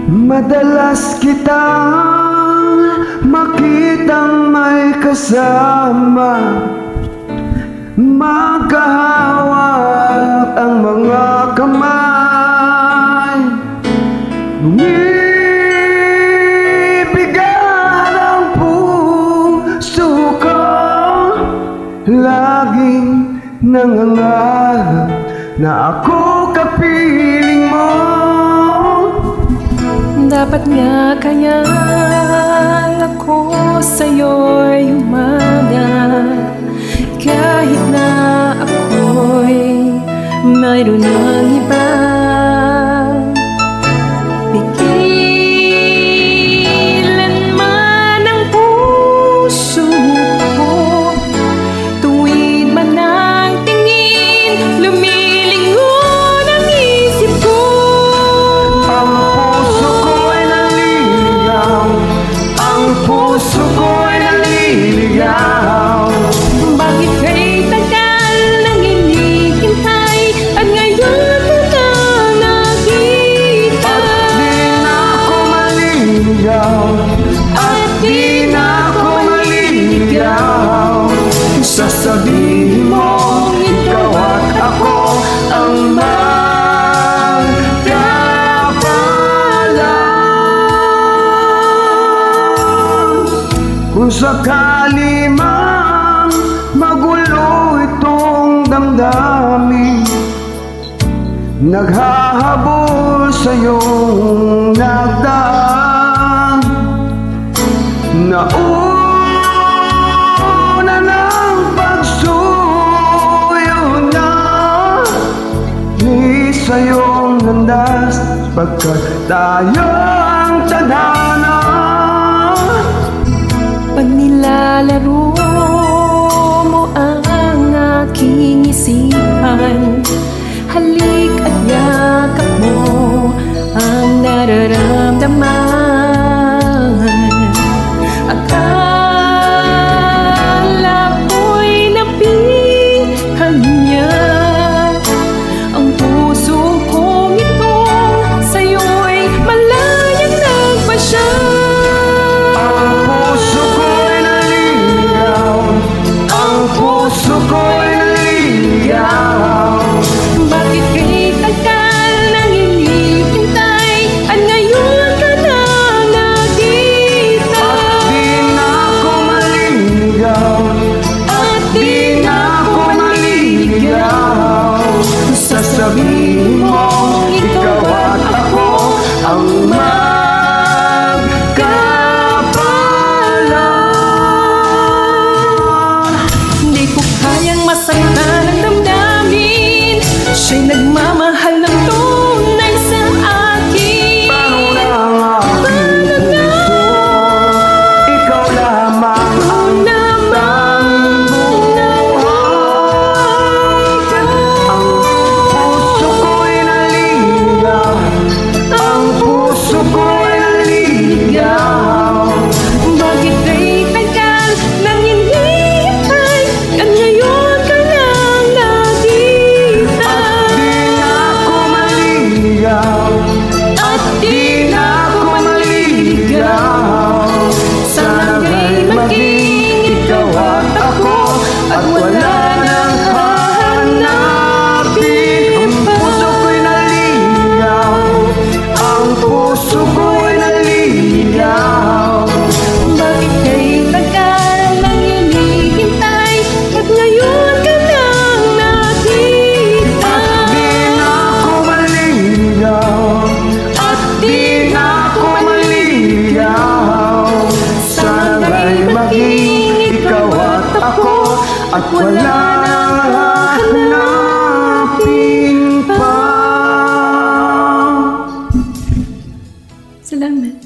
Madalas kitang makitang may kasama, magkahawak ang mga kamay, bumibigay ang puso ko, laging nangangarap na ako kapiling mo. Dapat nga kaya ako sa'yo'y umaga, kahit na ako'y mayroon ng iba. Pigilan man ang puso ko, tuwid man ang tingin, lumilingon ang isip ko. Ang puso ko'y naliligaw. Bakit kay tagal nang hinihintay at ngayon ko na nakita? At di na ako maliligaw. Sasabihin mo, ikaw at ako ang kung sakali mang magulo itong damdamin, naghahabol sa iyong nagdaan, nauna ng pagsuyo na ni sa iyong landas, pagkat tayo ang tadhana. Pag nilalaro mo ang aking isipan, halik at yakap mo ang nararamdaman. Akala ko'y napihan niya ang puso kong ito, sa'yo'y malayang nagpasya. Bakit kay tagal nang hinihintay at ngayon ka na nakita? At di na ako maliligaw. Sasabihin mo, ikaw at ako ang Hindi ko kayang masaktan ang damdamin, siya'y nagmamahal ng tunay sa akin. paano na ang aking puso? Ikaw lamang ang puso ko'y naliligaw. Ang puso ko'y naliligaw. Bakit kay tagal nang hinihintay at ngayon ka lang nakita? At di na ako maliligaw. Sana'y maging ikaw at ako, at wala nang hahanapin. Ang puso ko'y naliligaw. Ang puso ko'y naliligaw. Bakit kay tagal nang hinihintay at ngayon ka lang nakita? At di na ako maliligaw. Sana'y maging ikaw at ako, at wala nang hahanapin pa. Salamat.